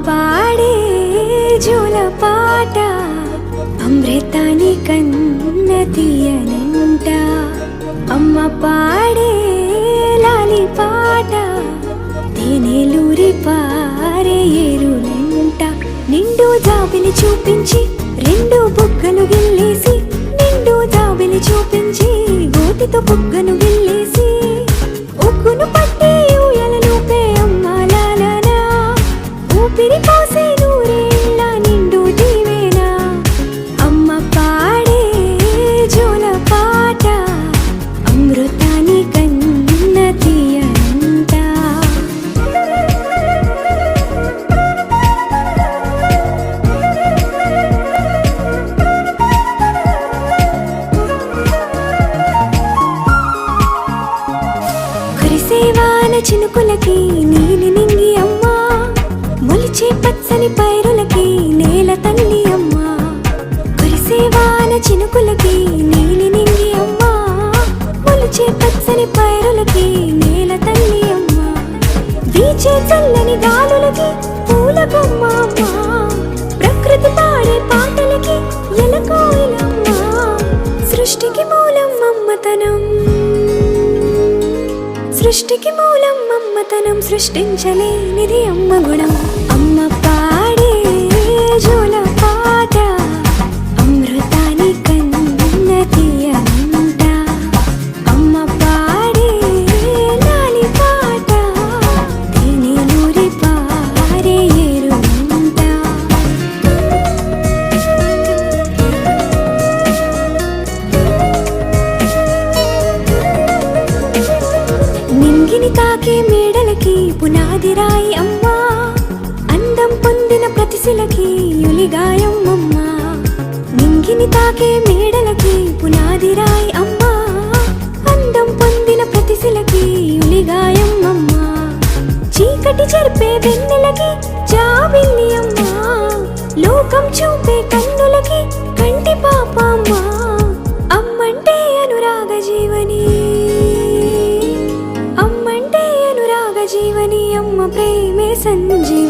పాడే జోల పాట అమృతాని కన్న తీయనంట. అమ్మ పాడే లాలి పాట తేనెలూరి పారే ఏరులంట. నిండు జాబిలి చూపించి రెండు బుగ్గలు గిల్లేసి, నిండు జాబిలి చూపించి గోటితో బుగ్గను గిల్లేసి, ఉగ్గును పట్టి ఊయలను పే అమ్మాలాలనా, ఊపిరి పోసే నూరేళ్ళ నిండు దీవేనా. అమ్మ పాడే జోల పాట అమృతాని కన్న తీయనంట. కురిసేవాన చినుకులకి నీలి నింగి అమ్మా, మొలిచే పచ్చని పైరులకి నేల తల్లి అమ్మా. కురిసేవాన చినుకులకి నీలి నింగి అమ్మా, మొలిచే పచ్చని పైరులకి నేల తల్లి అమ్మా. వీచే చల్లని గాలులకి పూల బొమ్మ అమ్మా, ప్రకృతి పాడే పాటలకి ఎలకోయిలమ్మా. సృష్టికి మూలం అమ్మతనం, సృష్టికి మూలం అమ్మతనం, సృష్టించలేనిది అమ్మ గుణం. అమ్మ పాడే జోల పాట అమృతాని కన్న తీయనంట. అమ్మ పాడే లాలి పాట తేనెలూరి పారే ఏరులంట. నింగిని తాకే మేడలకి పునాది రాయి అమ్మా, అందం పొందిన ప్రతిశిలకి యులిగాయం అమ్మా. నింగిని తాకే మేడలకి పునాది రాయి అమ్మా, అందం పొందిన ప్రతిశిలకి యులిగాయం అమ్మా. చీకటి చెరిపే వెన్నెలకి జాబిల్లి అమ్మా, లోకం చూపే కన్నులకి కంటి పాప అమ్మా. అమ్మంటే అనురాగ జీవని, అమ్మంటే అనురాగ జీవని, అమ్మ ప్రేమే సంజీవని.